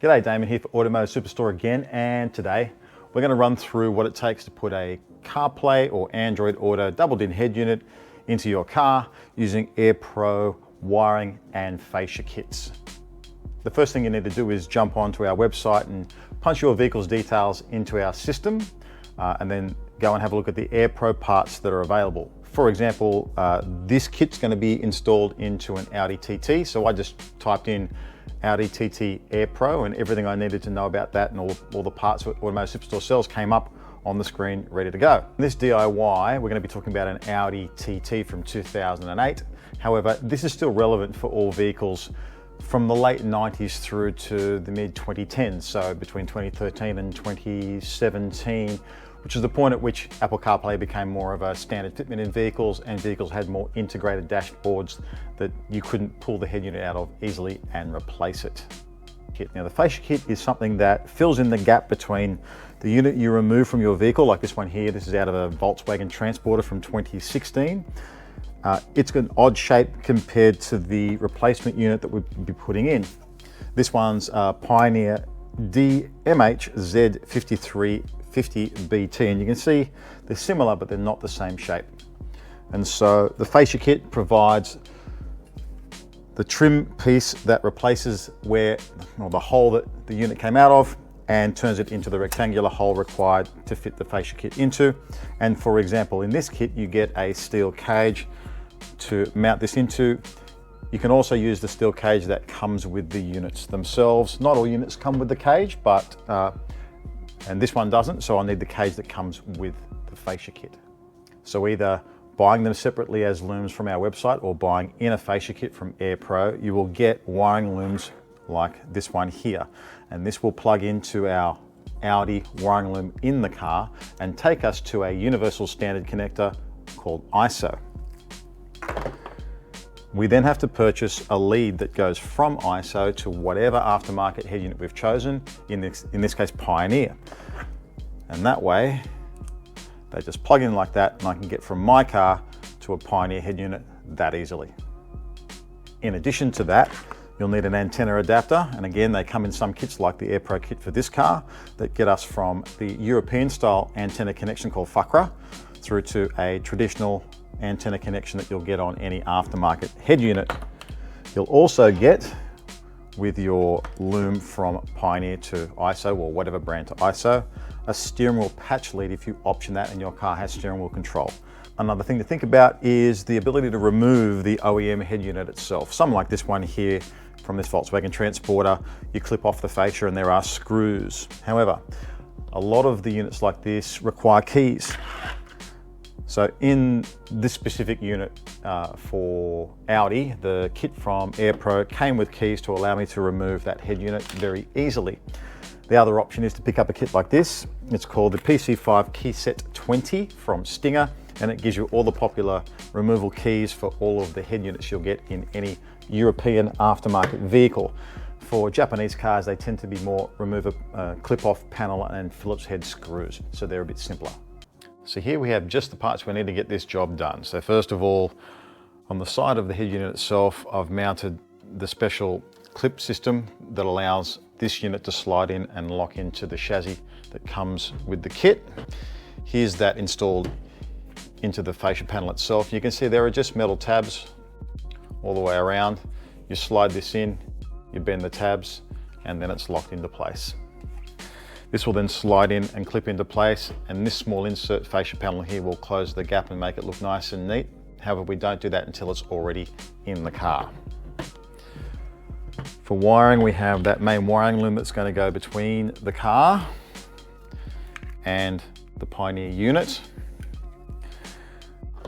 G'day, Damon here for Automotive Superstore again, and today we're going to run through what it takes to put a CarPlay or Android Auto double-din head unit into your car using AirPro wiring and fascia kits. The first thing you need to do is jump onto our website and punch your vehicle's details into our system, and then go and have a look at the AirPro parts that are available. For example, this kit's going to be installed into an Audi TT, so I just typed in Audi TT AirPro and everything I needed to know about that and all the parts that Automotive Superstore sells came up on the screen ready to go. In this DIY, we're going to be talking about an Audi TT from 2008. However, this is still relevant for all vehicles from the late 90s through to the mid 2010s, so between 2013 and 2017, which is the point at which Apple CarPlay became more of a standard fitment in vehicles, and vehicles had more integrated dashboards that you couldn't pull the head unit out of easily and replace it. Now, the fascia kit is something that fills in the gap between the unit you remove from your vehicle, like this one here. This is out of a Volkswagen Transporter from 2016. It's got an odd shape compared to the replacement unit that we'll be putting in. This one's Pioneer DMH-Z5350BT, and you can see they're similar, but they're not the same shape. And so the fascia kit provides the trim piece that replaces the hole that the unit came out of and turns it into the rectangular hole required to fit the fascia kit into. And for example, in this kit, you get a steel cage to mount this into. You can also use the steel cage that comes with the units themselves. Not all units come with the cage, but and this one doesn't, so I'll need the cage that comes with the fascia kit. So either buying them separately as looms from our website or buying in a fascia kit from AirPro, you will get wiring looms like this one here. And this will plug into our Audi wiring loom in the car and take us to a universal standard connector called ISO. We then have to purchase a lead that goes from ISO to whatever aftermarket head unit we've chosen, in this case Pioneer. And that way, they just plug in like that and I can get from my car to a Pioneer head unit that easily. In addition to that, you'll need an antenna adapter, and again, they come in some kits like the AirPro kit for this car that get us from the European style antenna connection called FACRA through to a traditional antenna connection that you'll get on any aftermarket head unit. You'll also get, with your loom from Pioneer to ISO or whatever brand to ISO, a steering wheel patch lead if you option that and your car has steering wheel control. Another thing to think about is the ability to remove the OEM head unit itself. Something like this one here from this Volkswagen Transporter, you clip off the fascia and there are screws. However, a lot of the units like this require keys. So in this specific unit for Audi, the kit from AirPro came with keys to allow me to remove that head unit very easily. The other option is to pick up a kit like this. It's called the PC5 Keyset 20 from Stinger, and it gives you all the popular removal keys for all of the head units you'll get in any European aftermarket vehicle. For Japanese cars, they tend to be more remove a clip-off panel and Phillips head screws, so they're a bit simpler. So here we have just the parts we need to get this job done. So first of all, on the side of the head unit itself, I've mounted the special clip system that allows this unit to slide in and lock into the chassis that comes with the kit. Here's that installed into the fascia panel itself. You can see there are just metal tabs all the way around. You slide this in, you bend the tabs, and then it's locked into place. This will then slide in and clip into place, and this small insert fascia panel here will close the gap and make it look nice and neat. However, we don't do that until it's already in the car. For wiring, we have that main wiring loom that's going to go between the car and the Pioneer unit.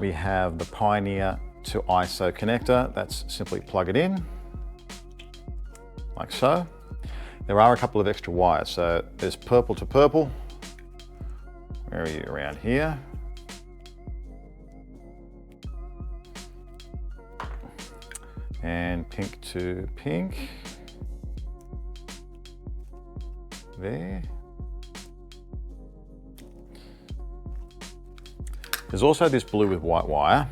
We have the Pioneer to ISO connector. That's simply plug it in, like so. There are a couple of extra wires. So there's purple to purple. Where are you? Around here. And pink to pink. There. There's also this blue with white wire.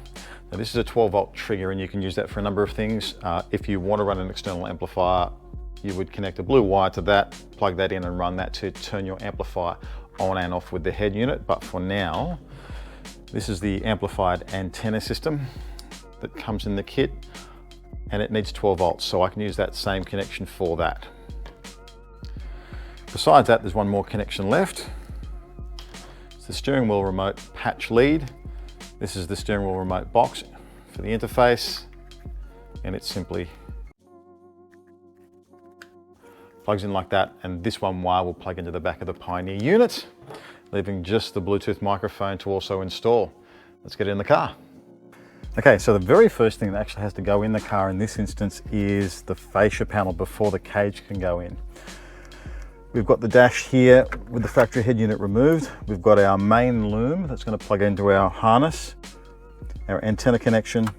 Now this is a 12 volt trigger and you can use that for a number of things. If you want to run an external amplifier you would connect a blue wire to that, plug that in and run that to turn your amplifier on and off with the head unit. But for now, this is the amplified antenna system that comes in the kit, and it needs 12 volts, so I can use that same connection for that. Besides that, there's one more connection left. It's the steering wheel remote patch lead. This is the steering wheel remote box for the interface, and it simply plugs in like that, and this one wire will plug into the back of the Pioneer unit, leaving just the Bluetooth microphone to also install. Let's get it in the car. Okay, so the very first thing that actually has to go in the car in this instance is the fascia panel before the cage can go in. We've got the dash here with the factory head unit removed. We've got our main loom that's going to plug into our harness, our antenna connection,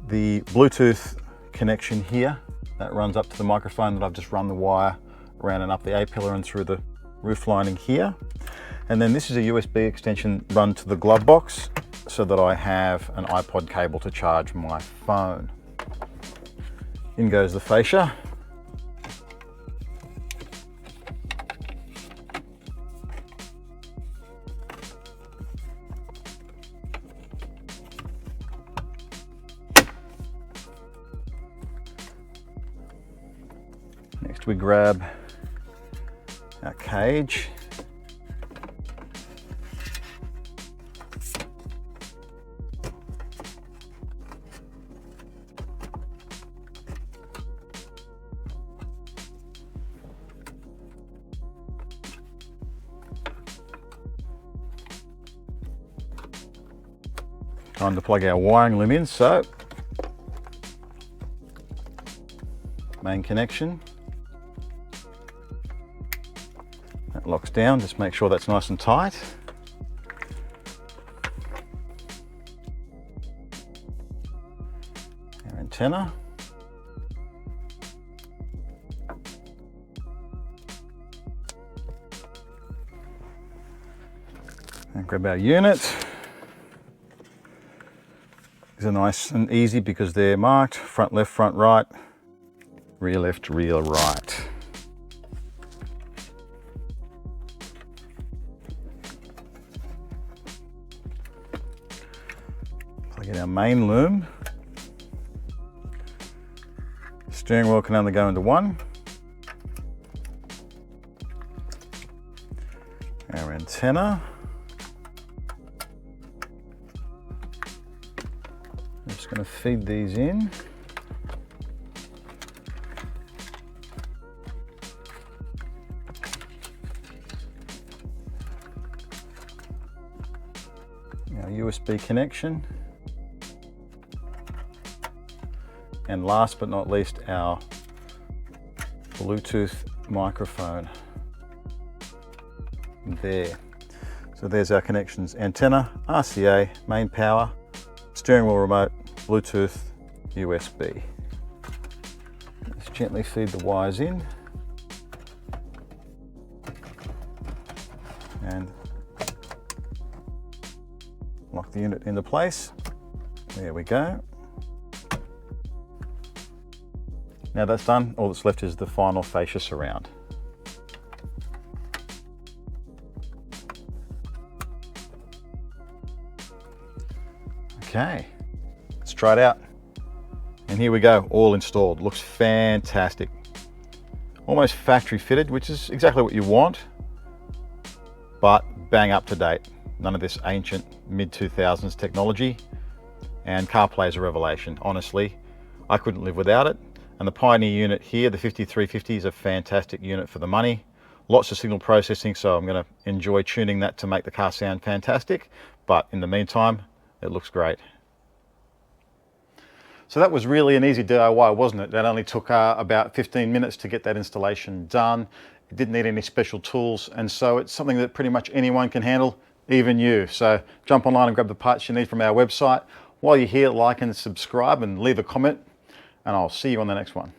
the Bluetooth connection here that runs up to the microphone that I've just run the wire around and up the A-pillar and through the roof lining here. And then this is a USB extension run to the glove box so that I have an iPod cable to charge my phone. In goes the fascia. Next we grab our cage. Time to plug our wiring loom in, so main connection. That locks down, just make sure that's nice and tight. Our antenna. And grab our unit. These are nice and easy because they're marked front left, front right, rear left, rear right. Plug in our main loom. Steering wheel can only go into one. Our antenna. I'm just going to feed these in. Our USB connection. And last but not least, our Bluetooth microphone. There. So there's our connections: antenna, RCA, main power, steering wheel remote, Bluetooth, USB. Let's gently feed the wires in and lock the unit into place. There we go. Now that's done, all that's left is the final fascia surround. Okay, let's try it out. And here we go, all installed. Looks fantastic. Almost factory fitted, which is exactly what you want, but bang up to date. None of this ancient mid-2000s technology. And Carplay is a revelation, honestly. I couldn't live without it. And the Pioneer unit here, the 5350, is a fantastic unit for the money. Lots of signal processing, so I'm going to enjoy tuning that to make the car sound fantastic. But in the meantime, it looks great. So that was really an easy DIY, wasn't it? That only took about 15 minutes to get that installation done. It didn't need any special tools, and so it's something that pretty much anyone can handle, even you. So jump online and grab the parts you need from our website. While you're here, like and subscribe and leave a comment, and I'll see you on the next one.